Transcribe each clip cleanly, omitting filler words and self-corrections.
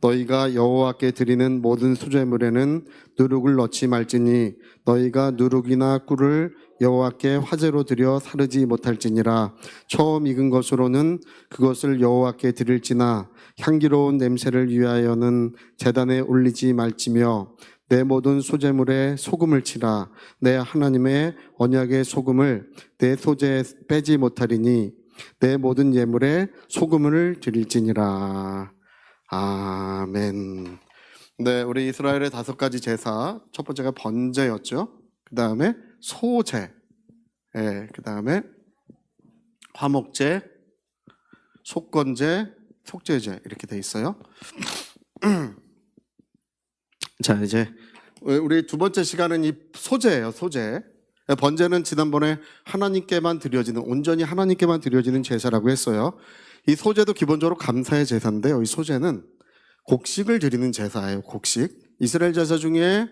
너희가 여호와께 드리는 모든 수제물에는 누룩을 넣지 말지니 너희가 누룩이나 꿀을 여호와께 화제로 드려 사르지 못할지니라. 처음 익은 것으로는 그것을 여호와께 드릴지나 향기로운 냄새를 위하여는 제단에 올리지 말지며 내 모든 소제물에 소금을 치라. 내 하나님의 언약의 소금을 내 소제에 빼지 못하리니 내 모든 예물에 소금을 드릴지니라. 아멘. 네, 우리 이스라엘의 5가지 제사, 첫 번째가 번제였죠. 그 다음에 소제, 그 다음에 화목제, 속건제, 속죄제 이렇게 돼 있어요. 자, 이제 우리 두 번째 시간은 이 소제예요. 소제. 번제는 지난번에 하나님께만 드려지는, 온전히 하나님께만 드려지는 제사라고 했어요. 이 소제도 기본적으로 감사의 제사인데요. 이 소제는 곡식을 드리는 제사예요. 곡식. 이스라엘 제사 중에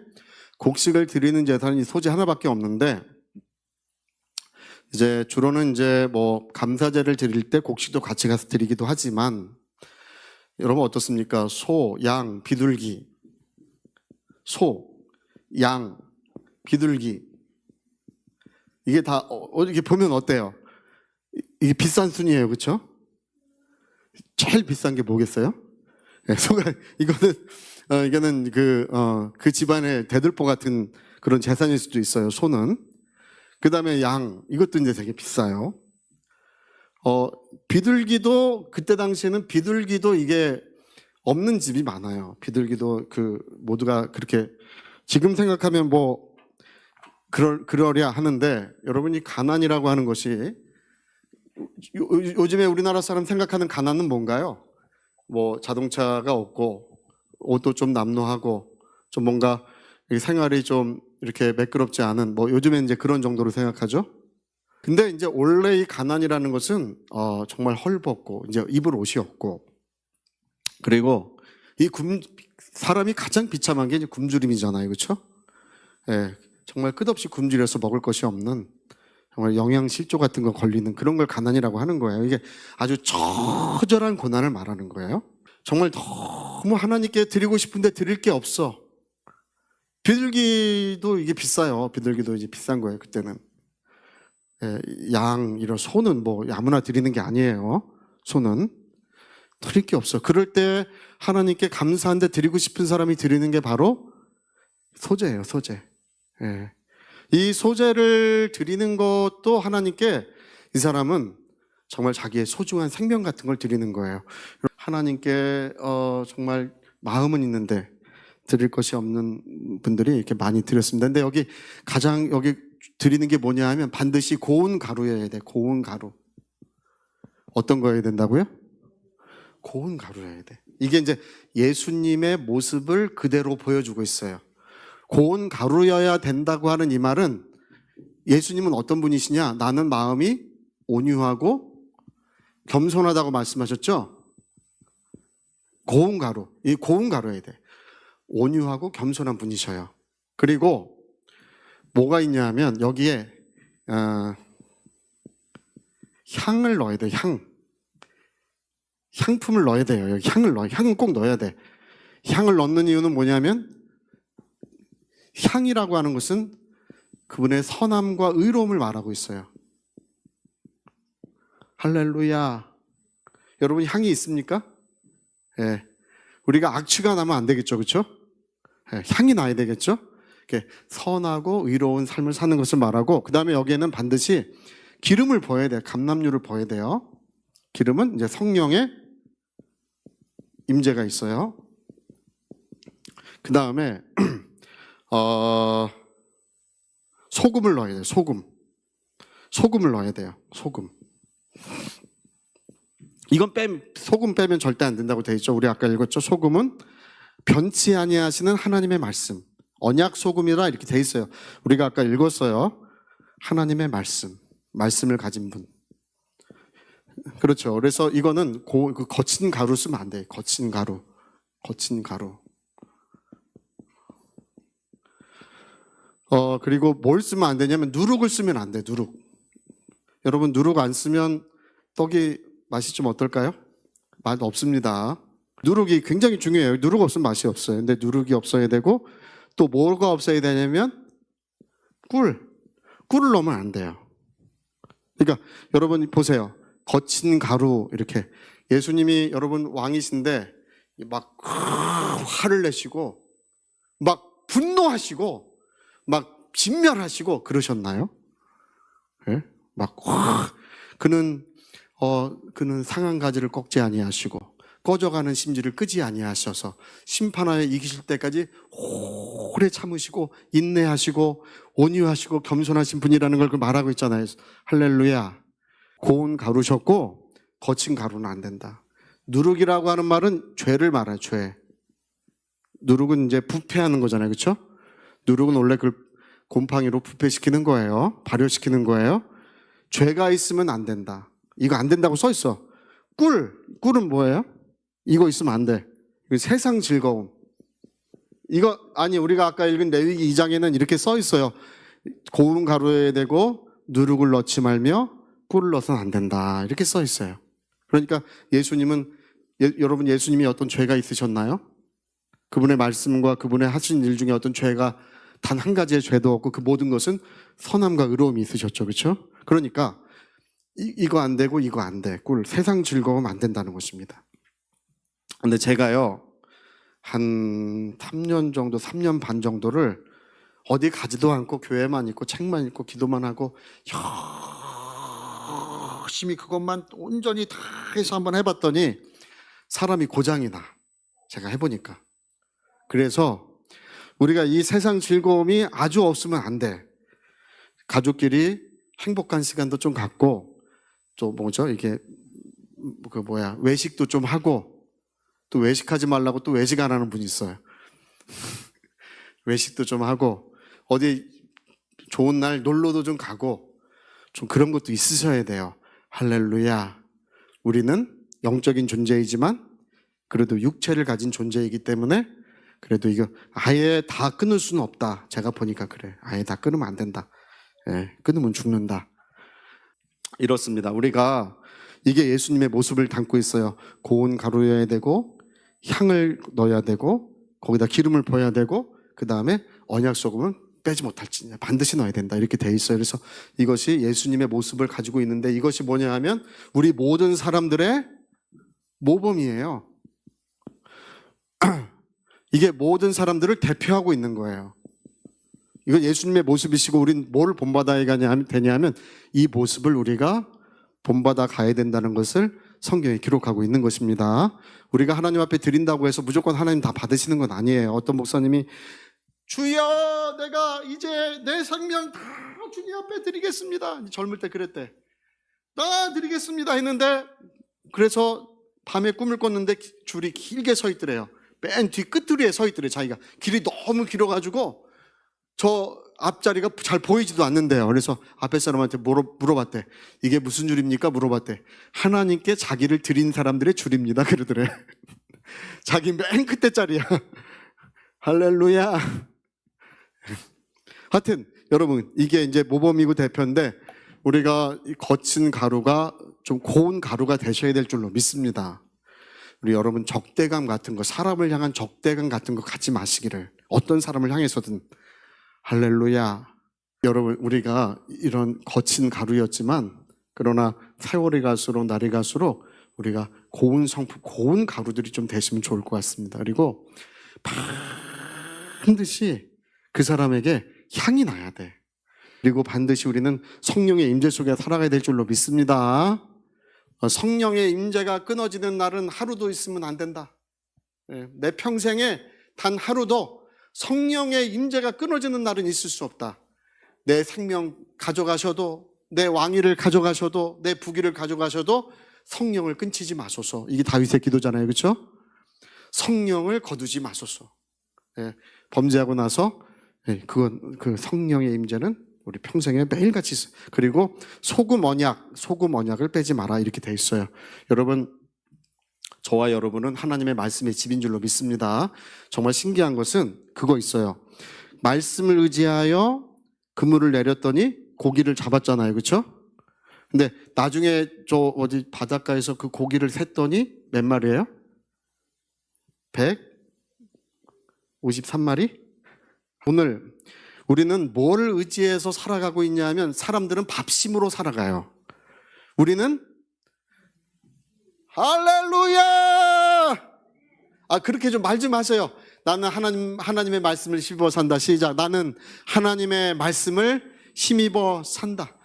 곡식을 드리는 제사는 이 소제 하나밖에 없는데, 이제 주로는 이제 뭐 감사제를 드릴 때 곡식도 같이 가서 드리기도 하지만, 여러분 어떻습니까? 소, 양, 비둘기. 소, 양, 비둘기. 이게 다 이렇게 보면 어때요? 이게 비싼 순이에요, 그렇죠? 제일 비싼 게 뭐겠어요? 네, 소가 이거는 그 집안의 대들보 같은 그런 재산일 수도 있어요. 소는. 그 다음에 양, 이것도 이제 되게 비싸요. 비둘기도 그때 당시에는 비둘기도 이게 없는 집이 많아요. 비둘기도 모두가 그렇게 지금 생각하면 뭐 그러랴 하는데, 여러분이 가난이라고 하는 것이 요즘에 우리나라 사람 생각하는 가난은 뭔가요? 뭐 자동차가 없고 옷도 좀 남루하고 좀 뭔가 생활이 좀 이렇게 매끄럽지 않은, 뭐 요즘에 이제 그런 정도로 생각하죠. 근데 이제 원래 이 가난이라는 것은 정말 헐벗고 이제 입을 옷이 없고, 그리고 사람이 가장 비참한 게 이제 굶주림이잖아요, 그렇죠? 예, 정말 끝없이 굶주려서 먹을 것이 없는, 정말 영양실조 같은 거 걸리는 그런 걸 가난이라고 하는 거예요. 이게 아주 처절한 고난을 말하는 거예요. 정말 너무 하나님께 드리고 싶은데 드릴 게 없어. 비둘기도 이게 비싸요. 비둘기도 이제 비싼 거예요, 그때는. 양, 이런 소는 뭐 아무나 드리는 게 아니에요. 소는 드릴 게 없어. 그럴 때 하나님께 감사한데 드리고 싶은 사람이 드리는 게 바로 소제예요, 소제. 이 소제를 드리는 것도 하나님께, 이 사람은 정말 자기의 소중한 생명 같은 걸 드리는 거예요. 하나님께 정말 마음은 있는데 드릴 것이 없는 분들이 이렇게 많이 드렸습니다. 근데 여기 드리는 게 뭐냐 하면 반드시 고운 가루여야 돼. 고운 가루. 어떤 거여야 된다고요? 고운 가루여야 돼. 이게 이제 예수님의 모습을 그대로 보여주고 있어요. 고운 가루여야 된다고 하는 이 말은, 예수님은 어떤 분이시냐? 나는 마음이 온유하고 겸손하다고 말씀하셨죠? 고운 가루. 이 고운 가루여야 돼. 온유하고 겸손한 분이셔요. 그리고 뭐가 있냐 하면 여기에 향을 넣어야 돼. 향품을 넣어야 돼요. 여기 향은 꼭 넣어야 돼. 향을 넣는 이유는 뭐냐면, 향이라고 하는 것은 그분의 선함과 의로움을 말하고 있어요. 할렐루야. 여러분 향이 있습니까? 예. 우리가 악취가 나면 안 되겠죠, 그렇죠? 예. 향이 나야 되겠죠? 이렇게 선하고 의로운 삶을 사는 것을 말하고, 그 다음에 여기에는 반드시 기름을 부어야 돼요. 감람유를 부어야 돼요. 기름은 이제 성령의 임재가 있어요. 그 다음에 소금을 넣어야 돼요. 소금을 넣어야 돼요. 소금. 소금 빼면 절대 안 된다고 되어 있죠. 우리 아까 읽었죠. 소금은 변치 아니하시는 하나님의 말씀. 언약 소금이라 이렇게 되어 있어요. 우리가 아까 읽었어요. 하나님의 말씀을 가진 분. 그렇죠. 그래서 이거는 거친 가루 쓰면 안 돼요. 거친 가루. 그리고 뭘 쓰면 안 되냐면 누룩을 쓰면 안 돼. 누룩. 여러분 누룩 안 쓰면 떡이 맛이 좀 어떨까요? 맛 없습니다. 누룩이 굉장히 중요해요. 누룩 없으면 맛이 없어요. 근데 누룩이 없어야 되고 또 뭐가 없어야 되냐면 꿀을 넣으면 안 돼요. 그러니까 여러분 보세요. 거친 가루 이렇게 예수님이 여러분 왕이신데 막 화를 내시고 막 분노하시고 막 진멸하시고 그러셨나요? 네? 그는 상한 가지를 꺾지 아니하시고 꺼져가는 심지를 끄지 아니하셔서 심판하여 이기실 때까지 오래 참으시고 인내하시고 온유하시고 겸손하신 분이라는 걸 말하고 있잖아요. 할렐루야. 고운 가루셨고 거친 가루는 안 된다. 누룩이라고 하는 말은 죄를 말해요. 죄. 누룩은 이제 부패하는 거잖아요. 그렇죠? 누룩은 원래 그 곰팡이로 부패시키는 거예요. 발효시키는 거예요. 죄가 있으면 안 된다. 이거 안 된다고 써 있어. 꿀은 뭐예요? 이거 있으면 안 돼. 세상 즐거움. 이거 아니 우리가 아까 읽은 레위기 2장에는 이렇게 써 있어요. 고운 가루에 대고 누룩을 넣지 말며 꿀을 넣어서는 안 된다. 이렇게 써 있어요. 그러니까 예수님은 여러분 예수님이 어떤 죄가 있으셨나요? 그분의 말씀과 그분의 하신 일 중에 어떤 죄가 단 한 가지의 죄도 없고 그 모든 것은 선함과 의로움이 있으셨죠. 그렇죠? 그러니까 이거 안 되고 이거 안 돼. 세상 즐거움 안 된다는 것입니다. 근데 제가요 한 3년 정도 3년 반 정도를 어디 가지도 않고 교회만 있고 책만 읽고 기도만 하고 열심히 그것만 온전히 다 해서 한번 해봤더니 사람이 고장이 나. 제가 해보니까. 그래서 우리가 이 세상 즐거움이 아주 없으면 안 돼. 가족끼리 행복한 시간도 좀 갖고 또 이게 외식도 좀 하고 또 외식하지 말라고 또 외식 안 하는 분이 있어요. 외식도 좀 하고 어디 좋은 날 놀러도 좀 가고 좀 그런 것도 있으셔야 돼요. 할렐루야. 우리는 영적인 존재이지만 그래도 육체를 가진 존재이기 때문에 그래도 이거 아예 다 끊을 수는 없다. 제가 보니까 그래. 아예 다 끊으면 안 된다. 끊으면 죽는다. 이렇습니다. 우리가 이게 예수님의 모습을 담고 있어요. 고운 가루여야 되고 향을 넣어야 되고 거기다 기름을 부어야 되고 그 다음에 언약소금은 빼지 못할지냐 반드시 넣어야 된다. 이렇게 돼 있어요. 그래서 이것이 예수님의 모습을 가지고 있는데 이것이 뭐냐 하면 우리 모든 사람들의 모범이에요. 이게 모든 사람들을 대표하고 있는 거예요. 이건 예수님의 모습이시고 우리는 뭘 본받아야 되냐면 이 모습을 우리가 본받아 가야 된다는 것을 성경에 기록하고 있는 것입니다. 우리가 하나님 앞에 드린다고 해서 무조건 하나님 다 받으시는 건 아니에요. 어떤 목사님이 주여 내가 이제 내 생명 다 주님 앞에 드리겠습니다. 젊을 때 그랬대. 다 드리겠습니다 했는데 그래서 밤에 꿈을 꿨는데 줄이 길게 서 있더래요. 맨 뒤 끝두리에 서 있더래. 자기가 길이 너무 길어가지고 저 앞자리가 잘 보이지도 않는데요. 그래서 앞에 사람한테 물어봤대. 이게 무슨 줄입니까? 물어봤대. 하나님께 자기를 드린 사람들의 줄입니다. 그러더래. 자기 맨 끝에 자리야. 할렐루야. 하여튼 여러분 이게 이제 모범이고 대표인데 우리가 거친 가루가 좀 고운 가루가 되셔야 될 줄로 믿습니다. 우리 여러분 적대감 같은 거 사람을 향한 적대감 같은 거 갖지 마시기를. 어떤 사람을 향해서든. 할렐루야. 여러분 우리가 이런 거친 가루였지만 그러나 세월이 갈수록 날이 갈수록 우리가 고운 성품 고운 가루들이 좀 되시면 좋을 것 같습니다. 그리고 반드시 그 사람에게 향이 나야 돼. 그리고 반드시 우리는 성령의 임재 속에 살아가야 될 줄로 믿습니다. 성령의 임재가 끊어지는 날은 하루도 있으면 안 된다. 내 평생에 단 하루도 성령의 임재가 끊어지는 날은 있을 수 없다. 내 생명 가져가셔도 내 왕위를 가져가셔도 내 부귀를 가져가셔도 성령을 끊치지 마소서. 이게 다윗의 기도잖아요. 그렇죠? 성령을 거두지 마소서. 범죄하고 나서 그 성령의 임재는 우리 평생에 매일같이 있어요. 그리고 소금 언약을 빼지 마라 이렇게 돼 있어요. 여러분 저와 여러분은 하나님의 말씀의 집인 줄로 믿습니다. 정말 신기한 것은 그거 있어요. 말씀을 의지하여 그물을 내렸더니 고기를 잡았잖아요. 그렇죠? 근데 나중에 저 어디 바닷가에서 그 고기를 샜더니 몇 마리예요? 153마리? 오늘 우리는 뭘 의지해서 살아가고 있냐면 사람들은 밥심으로 살아가요. 우리는 할렐루야! 그렇게 좀 말 좀 하세요. 나는 하나님의 말씀을 힘입어 산다. 시작. 나는 하나님의 말씀을 힘입어 산다.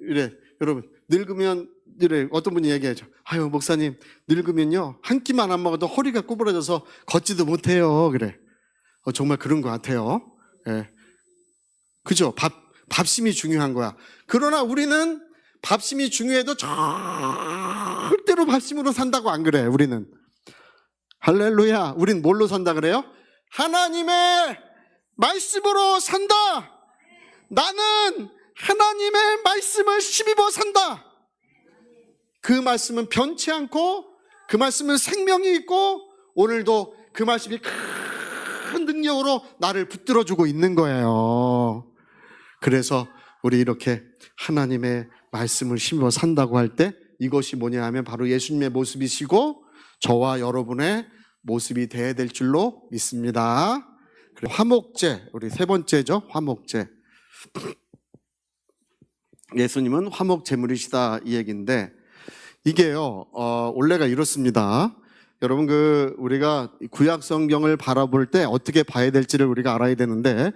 이래. 여러분, 늙으면, 이래. 어떤 분이 얘기하죠. 아유, 목사님, 늙으면요. 한 끼만 안 먹어도 허리가 구부러져서 걷지도 못해요. 그래. 정말 그런 것 같아요. 예. 그죠? 밥심이 중요한 거야. 그러나 우리는 밥심이 중요해도 절대로 밥심으로 산다고 안 그래, 우리는. 할렐루야. 우린 뭘로 산다 그래요? 하나님의 말씀으로 산다. 나는 하나님의 말씀을 힘입어 산다. 그 말씀은 변치 않고 그 말씀은 생명이 있고 오늘도 그 말씀이 큰 능력으로 나를 붙들어주고 있는 거예요. 그래서 우리 이렇게 하나님의 말씀을 힘입어 산다고 할 때 이것이 뭐냐 하면 바로 예수님의 모습이시고 저와 여러분의 모습이 되어야 될 줄로 믿습니다. 화목제, 우리 세 번째죠. 화목제. 예수님은 화목제물이시다 이 얘기인데 이게요 원래가 이렇습니다. 여러분 우리가 구약 성경을 바라볼 때 어떻게 봐야 될지를 우리가 알아야 되는데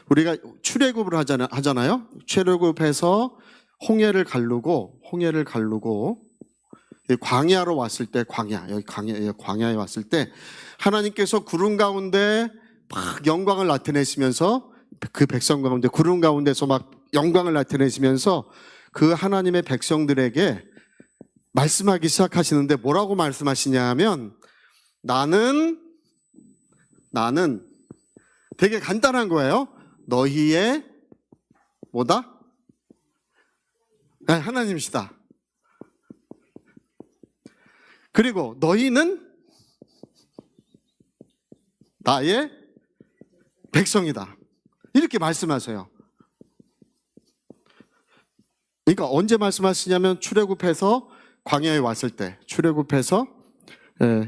우리가 출애굽을 하잖아요. 출애굽해서 홍해를 가르고 광야로 왔을 때 광야에 왔을 때 하나님께서 구름 가운데 막 영광을 나타내시면서 그 백성 가운데 구름 가운데서 막 영광을 나타내시면서 그 하나님의 백성들에게 말씀하기 시작하시는데 뭐라고 말씀하시냐 하면 나는 되게 간단한 거예요. 너희의 뭐다? 하나님이시다. 그리고 너희는 나의 백성이다. 이렇게 말씀하세요. 그러니까 언제 말씀하시냐면 출애굽해서 광야에 왔을 때, 출애굽해서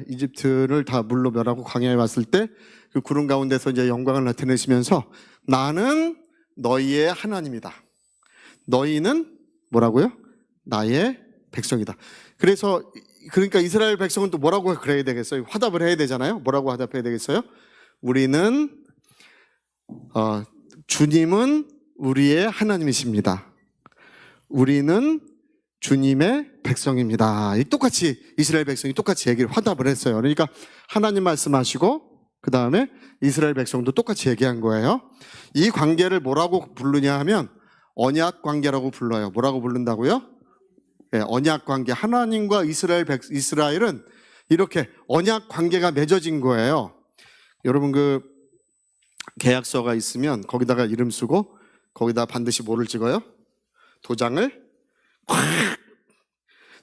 이집트를 다 물로 멸하고 광야에 왔을 때 그 구름 가운데서 이제 영광을 나타내시면서 나는 너희의 하나님이다. 너희는 뭐라고요? 나의 백성이다. 그러니까 이스라엘 백성은 또 뭐라고 그래야 되겠어요? 화답을 해야 되잖아요. 뭐라고 화답해야 되겠어요? 우리는 주님은 우리의 하나님이십니다. 우리는 주님의 백성입니다. 똑같이 이스라엘 백성이 똑같이 얘기를 화답을 했어요. 그러니까 하나님 말씀하시고 그 다음에 이스라엘 백성도 똑같이 얘기한 거예요. 이 관계를 뭐라고 부르냐 하면 언약 관계라고 불러요. 뭐라고 부른다고요? 네, 언약 관계. 하나님과 이스라엘은 이렇게 언약 관계가 맺어진 거예요. 여러분 계약서가 있으면 거기다가 이름 쓰고 거기다 반드시 뭐를 찍어요? 도장을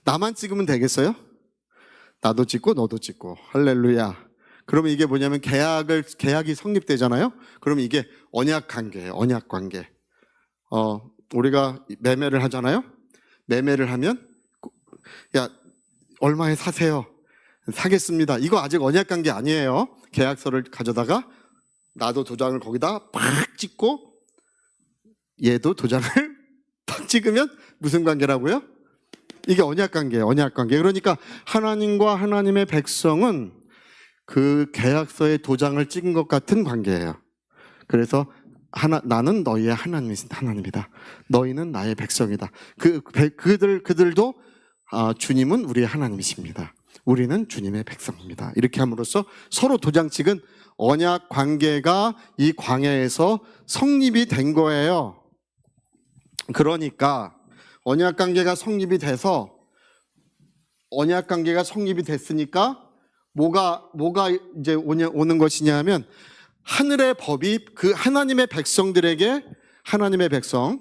나만 찍으면 되겠어요? 나도 찍고 너도 찍고. 할렐루야. 그러면 이게 뭐냐면 계약이 성립되잖아요. 그러면 이게 언약 관계예요. 언약 관계. 우리가 매매를 하잖아요. 매매를 하면 야 얼마에 사세요? 사겠습니다. 이거 아직 언약 관계 아니에요. 계약서를 가져다가 나도 도장을 거기다 팍 찍고 얘도 도장을 팍 찍으면 무슨 관계라고요? 이게 언약 관계예요. 언약 관계. 그러니까 하나님과 하나님의 백성은 그 계약서에 도장을 찍은 것 같은 관계예요. 그래서 나는 너희의 하나님이다. 너희는 나의 백성이다. 그들도 주님은 우리의 하나님이십니다. 우리는 주님의 백성입니다. 이렇게 함으로써 서로 도장 찍은 언약 관계가 이 광야에서 성립이 된 거예요. 그러니까 언약 관계가 성립이 됐으니까 뭐가 이제 오는 것이냐 하면 하늘의 법이 그 하나님의 백성들에게 하나님의 백성이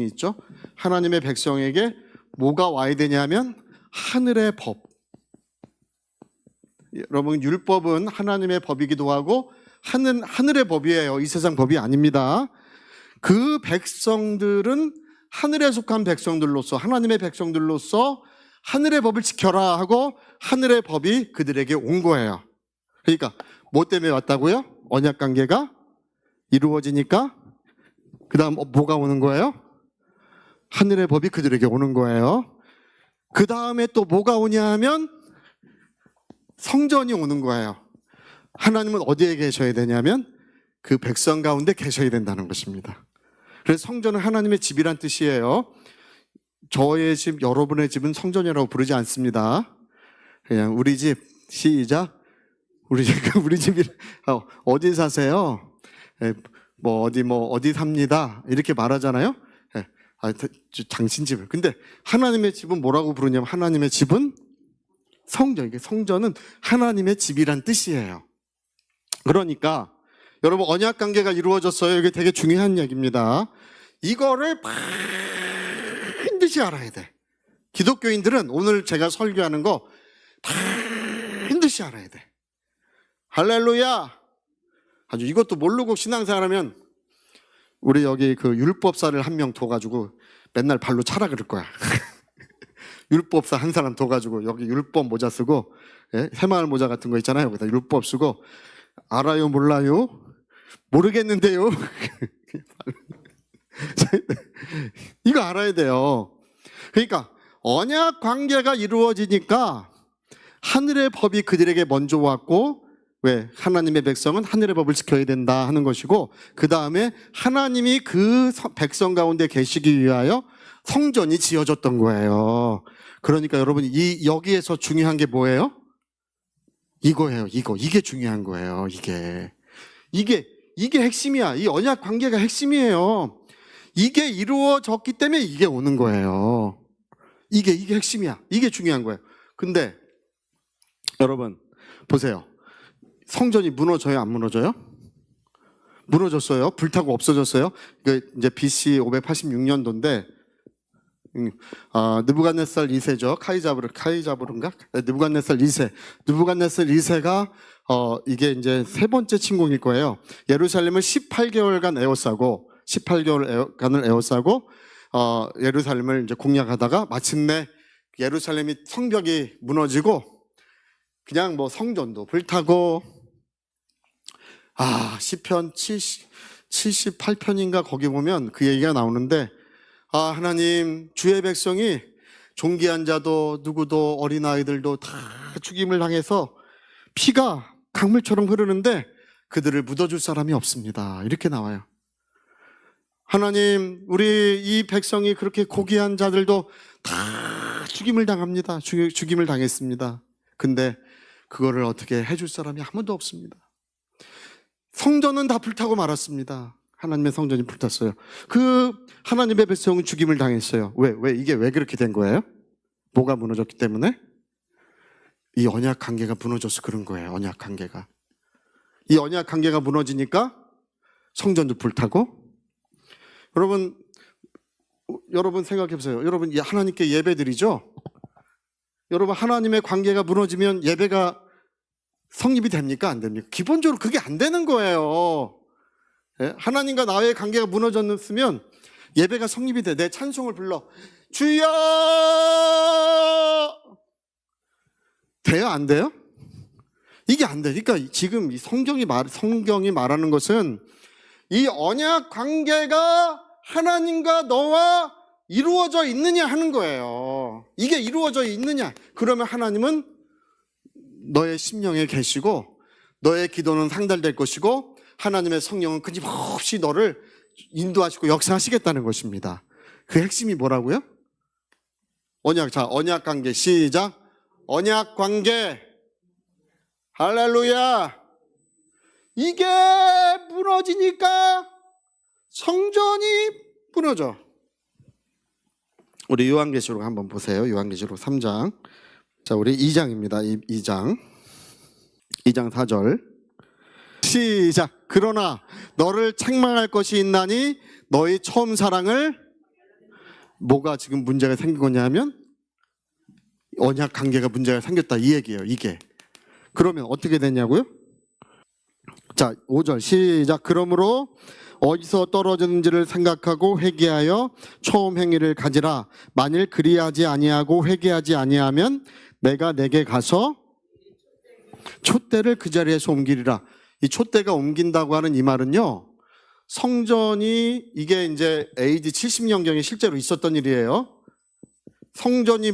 있죠. 하나님의 백성에게 뭐가 와야 되냐면 하늘의 법. 여러분 율법은 하나님의 법이기도 하고 하늘의 법이에요. 이 세상 법이 아닙니다. 그 백성들은 하늘에 속한 백성들로서 하나님의 백성들로서 하늘의 법을 지켜라 하고 하늘의 법이 그들에게 온 거예요. 그러니까 뭐 때문에 왔다고요? 언약 관계가 이루어지니까 그 다음 뭐가 오는 거예요? 하늘의 법이 그들에게 오는 거예요. 그 다음에 또 뭐가 오냐 하면 성전이 오는 거예요. 하나님은 어디에 계셔야 되냐면 그 백성 가운데 계셔야 된다는 것입니다. 그래서 성전은 하나님의 집이란 뜻이에요. 저의 집, 여러분의 집은 성전이라고 부르지 않습니다. 그냥 우리 집, 시작. 우리 집이 어디 사세요? 어디 삽니다. 이렇게 말하잖아요. 당신 집을. 근데 하나님의 집은 뭐라고 부르냐면 하나님의 집은 성전. 이게 성전은 하나님의 집이란 뜻이에요. 그러니까 여러분 언약 관계가 이루어졌어요. 이게 되게 중요한 얘기입니다. 이거를 반드시 알아야 돼. 기독교인들은 오늘 제가 설교하는 거 반드시 알아야 돼. 할렐루야. 아주 이것도 모르고 신앙생활하면 우리 여기 그 율법사를 한 명 둬가지고 맨날 발로 차라 그럴 거야. 율법사 한 사람 둬가지고 여기 율법 모자 쓰고 새마을 모자 같은 거 있잖아요. 여기다 율법 쓰고 알아요 몰라요? 모르겠는데요. 이거 알아야 돼요. 그러니까 언약 관계가 이루어지니까 하늘의 법이 그들에게 먼저 왔고 왜? 하나님의 백성은 하늘의 법을 지켜야 된다 하는 것이고 그 다음에 하나님이 그 백성 가운데 계시기 위하여 성전이 지어졌던 거예요. 그러니까 여러분 여기에서 중요한 게 뭐예요? 이거예요. 이게 중요한 거예요. 이게 핵심이야. 이 언약 관계가 핵심이에요. 이게 이루어졌기 때문에 이게 오는 거예요. 이게 핵심이야. 이게 중요한 거예요. 근데 여러분 보세요. 성전이 무너져요? 안 무너져요? 무너졌어요. 불타고 없어졌어요. 이제 BC 586년도인데 느부갓네살 2세죠. 카이자브르인가? 느부갓네살 2세. 느부갓네살 2세가 이게 이제 세 번째 침공일 거예요. 예루살렘을 18개월간을 에워싸고 예루살렘을 이제 공략하다가 마침내 예루살렘이 성벽이 무너지고 그냥 뭐 성전도 불타고 시편 78편인가 거기 보면 그 얘기가 나오는데 하나님 주의 백성이 존귀한 자도 누구도 어린아이들도 다 죽임을 당해서 피가 강물처럼 흐르는데 그들을 묻어줄 사람이 없습니다. 이렇게 나와요. 하나님 우리 이 백성이 그렇게 고귀한 자들도 다 죽임을 당합니다. 죽임을 당했습니다. 근데 그거를 어떻게 해줄 사람이 아무도 없습니다. 성전은 다 불타고 말았습니다. 하나님의 성전이 불탔어요. 그 하나님의 백성은 죽임을 당했어요. 이게 왜 그렇게 된 거예요? 뭐가 무너졌기 때문에? 이 언약 관계가 무너져서 그런 거예요. 언약 관계가. 이 언약 관계가 무너지니까 성전도 불타고 여러분 생각해 보세요. 여러분 하나님께 예배드리죠? 여러분 하나님의 관계가 무너지면 예배가 성립이 됩니까? 안 됩니까? 기본적으로 그게 안 되는 거예요. 하나님과 나의 관계가 무너졌으면 예배가 성립이 돼. 내 찬송을 불러. 주여! 돼요? 안 돼요? 이게 안 돼. 그러니까 지금 이 성경이 말하는 것은 이 언약 관계가 하나님과 너와 이루어져 있느냐 하는 거예요. 이게 이루어져 있느냐. 그러면 하나님은 너의 심령에 계시고 너의 기도는 상달될 것이고 하나님의 성령은 끊임없이 너를 인도하시고 역사하시겠다는 것입니다. 그 핵심이 뭐라고요? 언약 관계 시작. 언약 관계. 할렐루야. 이게 무너지니까 성전이 무너져. 우리 요한계시록 한번 보세요. 요한계시록 3장. 자, 우리 2장입니다. 2장 4절 시작. 그러나 너를 책망할 것이 있나니 너희 처음 사랑을. 뭐가 지금 문제가 생긴 거냐면 언약 관계가 문제가 생겼다 이 얘기예요. 이게 그러면 어떻게 됐냐고요? 자, 5절 시작. 그러므로 어디서 떨어졌는지를 생각하고 회개하여 처음 행위를 가지라. 만일 그리하지 아니하고 회개하지 아니하면 내가 내게 가서 촛대를 그 자리에서 옮기리라. 이 촛대가 옮긴다고 하는 이 말은요, 성전이 이게 이제 AD 70년경에 실제로 있었던 일이에요. 성전이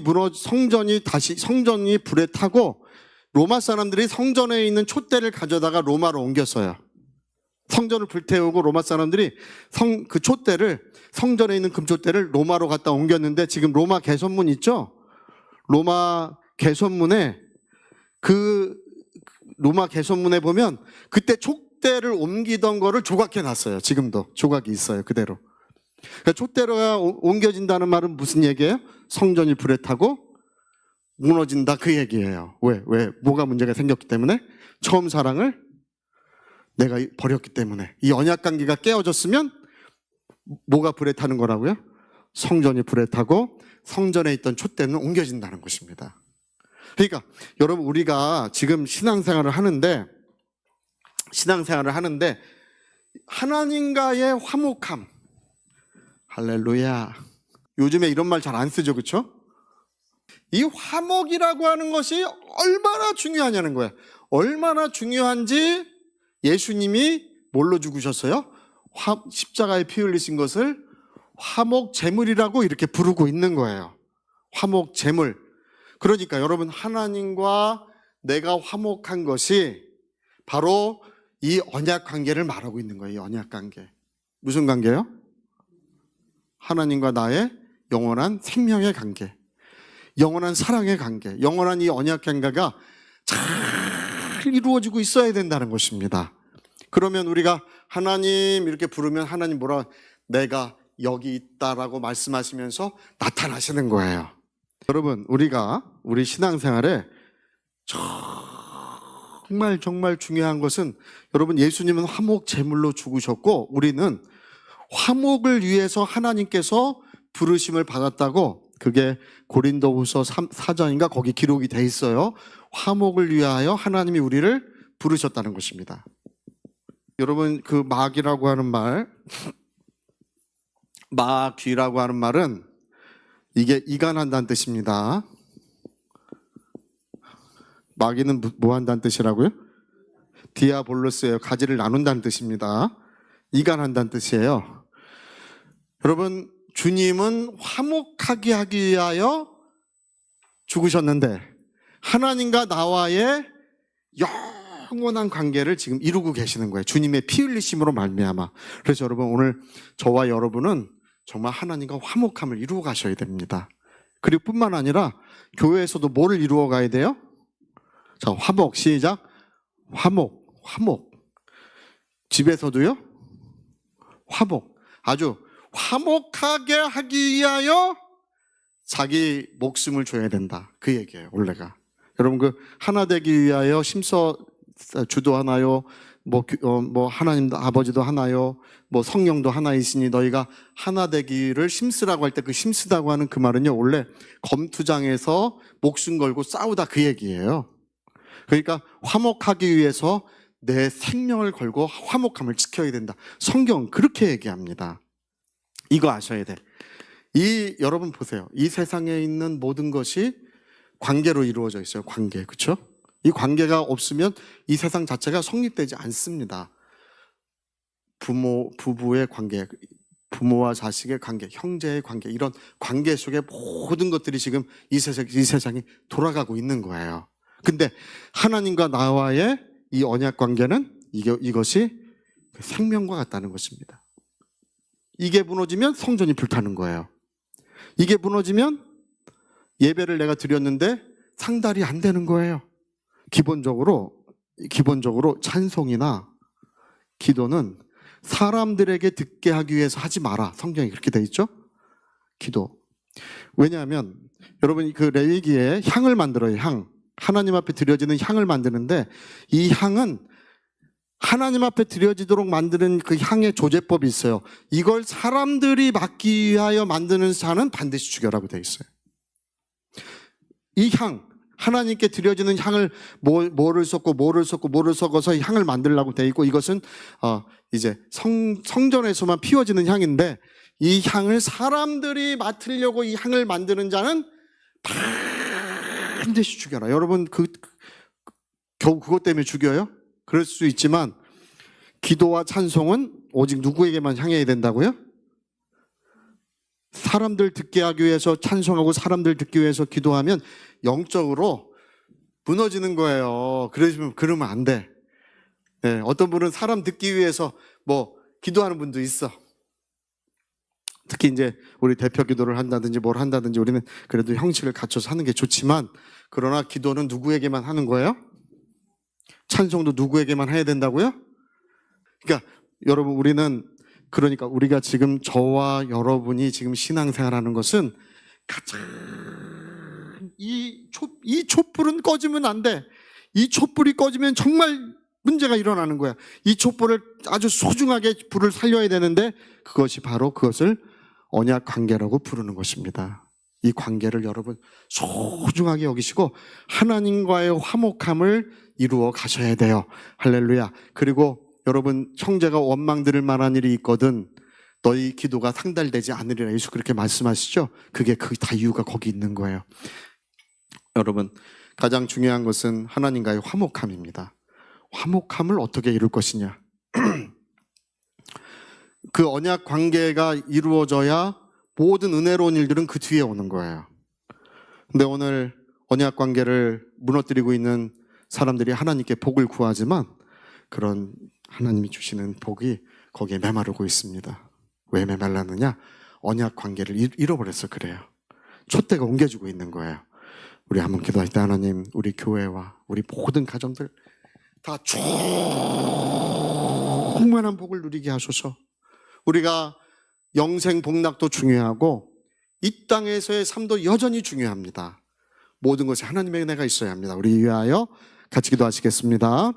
불에 타고 로마 사람들이 성전에 있는 촛대를 가져다가 로마로 옮겼어요. 성전을 불태우고 로마 사람들이 그 촛대를, 성전에 있는 금촛대를 로마로 갖다 옮겼는데, 지금 로마 개선문 있죠? 로마 개선문에 보면 그때 촛대를 옮기던 거를 조각해 놨어요. 지금도 조각이 있어요. 그대로. 그러니까 촛대가 옮겨진다는 말은 무슨 얘기예요? 성전이 불에 타고 무너진다, 그 얘기예요. 왜? 뭐가 문제가 생겼기 때문에? 처음 사랑을 내가 버렸기 때문에. 이 언약 관계가 깨어졌으면 뭐가 불에 타는 거라고요? 성전이 불에 타고 성전에 있던 촛대는 옮겨진다는 것입니다. 그러니까 여러분, 우리가 지금 신앙생활을 하는데 하나님과의 화목함, 할렐루야. 요즘에 이런 말 잘 안 쓰죠, 그렇죠? 이 화목이라고 하는 것이 얼마나 중요하냐는 거야. 얼마나 중요한지 예수님이 뭘로 죽으셨어요? 십자가에 피 흘리신 것을 화목 제물이라고 이렇게 부르고 있는 거예요. 화목 제물. 그러니까 여러분, 하나님과 내가 화목한 것이 바로 이 언약 관계를 말하고 있는 거예요. 이 언약 관계. 무슨 관계요? 하나님과 나의 영원한 생명의 관계, 영원한 사랑의 관계, 영원한 이 언약 관계가 잘 이루어지고 있어야 된다는 것입니다. 그러면 우리가 하나님 이렇게 부르면 하나님 뭐라? 내가 여기 있다라고 말씀하시면서 나타나시는 거예요. 여러분, 우리 신앙생활에 정말 중요한 것은, 여러분, 예수님은 화목 제물로 죽으셨고 우리는 화목을 위해서 하나님께서 부르심을 받았다고, 그게 고린도후서 4장인가 거기 기록이 돼 있어요. 화목을 위하여 하나님이 우리를 부르셨다는 것입니다. 여러분, 그 마귀라고 하는 말, 마귀라고 하는 말은 이게 이간한다는 뜻입니다. 마귀는 뭐 한다는 뜻이라고요? 디아볼로스예요. 가지를 나눈다는 뜻입니다. 이간한다는 뜻이에요. 여러분, 주님은 화목하게 하기 위하여 죽으셨는데 하나님과 나와의 영원한 관계를 지금 이루고 계시는 거예요. 주님의 피 흘리심으로 말미암아. 그래서 여러분, 오늘 저와 여러분은 정말 하나님과 화목함을 이루어 가셔야 됩니다. 그리고 뿐만 아니라 교회에서도 뭐를 이루어 가야 돼요? 자, 화목, 시작. 화목. 집에서도요? 화목. 아주 화목하게 하기 위하여 자기 목숨을 줘야 된다, 그 얘기예요, 원래가. 여러분, 그 하나 되기 위하여 심서 주도 하나요? 뭐 하나님 아버지도 하나요? 뭐 성령도 하나이시니 너희가 하나 되기를 심쓰라고 할 때, 그 심쓰다고 하는 그 말은요, 원래 검투장에서 목숨 걸고 싸우다, 그 얘기예요. 그러니까 화목하기 위해서 내 생명을 걸고 화목함을 지켜야 된다. 성경은 그렇게 얘기합니다. 이거 아셔야 돼. 여러분 보세요. 이 세상에 있는 모든 것이 관계로 이루어져 있어요. 관계, 그렇죠? 이 관계가 없으면 이 세상 자체가 성립되지 않습니다. 부부의 관계, 부모와 자식의 관계, 형제의 관계, 이런 관계 속에 모든 것들이 지금 이 세상이 돌아가고 있는 거예요. 근데 하나님과 나와의 이 언약 관계는 이것이 생명과 같다는 것입니다. 이게 무너지면 성전이 불타는 거예요. 이게 무너지면 예배를 내가 드렸는데 상달이 안 되는 거예요. 기본적으로 찬송이나 기도는 사람들에게 듣게 하기 위해서 하지 마라. 성경이 그렇게 돼 있죠? 기도. 왜냐하면 여러분, 그 레위기에 향을 만들어요. 향. 하나님 앞에 드려지는 향을 만드는데, 이 향은 하나님 앞에 드려지도록 만드는 그 향의 조제법이 있어요. 이걸 사람들이 맡기 위하여 만드는 자는 반드시 죽여라고 돼 있어요. 이 향, 하나님께 드려지는 향을 뭐를 섞어서 향을 만들려고 돼 있고, 이것은 이제 성전에서만 피워지는 향인데, 이 향을 사람들이 맡으려고 이 향을 만드는 자는 반드시 죽여라. 여러분 겨우 그것 때문에 죽여요? 그럴 수 있지만 기도와 찬송은 오직 누구에게만 향해야 된다고요? 사람들 듣게 하기 위해서 찬송하고 사람들 듣기 위해서 기도하면 영적으로 무너지는 거예요. 그러면 안 돼. 네, 어떤 분은 사람 듣기 위해서 기도하는 분도 있어. 특히 이제 우리 대표 기도를 한다든지 뭘 한다든지 우리는 그래도 형식을 갖춰서 하는 게 좋지만, 그러나 기도는 누구에게만 하는 거예요? 찬송도 누구에게만 해야 된다고요? 그러니까 여러분, 그러니까 우리가 지금 저와 여러분이 지금 신앙생활하는 것은 가장 이 촛불은 꺼지면 안 돼. 이 촛불이 꺼지면 정말 문제가 일어나는 거야. 이 촛불을 아주 소중하게 불을 살려야 되는데, 그것을 언약 관계라고 부르는 것입니다. 이 관계를 여러분 소중하게 여기시고 하나님과의 화목함을 이루어 가셔야 돼요. 할렐루야. 그리고 여러분, 형제가 원망들을 만한 일이 있거든 너희 기도가 상달되지 않으리라, 예수 그렇게 말씀하시죠. 그게 다 이유가 거기 있는 거예요. 여러분, 가장 중요한 것은 하나님과의 화목함입니다. 화목함을 어떻게 이룰 것이냐. 그 언약 관계가 이루어져야 모든 은혜로운 일들은 그 뒤에 오는 거예요. 근데 오늘 언약 관계를 무너뜨리고 있는 사람들이 하나님께 복을 구하지만 그런 하나님이 주시는 복이 거기에 메마르고 있습니다. 왜 메말랐느냐? 언약 관계를 잃어버려서 그래요. 촛대가 옮겨주고 있는 거예요. 우리 한번 기도할 때, 하나님, 우리 교회와 우리 모든 가정들 다 충만한 복을 누리게 하소서. 우리가 영생 복락도 중요하고 이 땅에서의 삶도 여전히 중요합니다. 모든 것에 하나님의 은혜가 있어야 합니다. 우리 위하여 같이 기도하시겠습니다.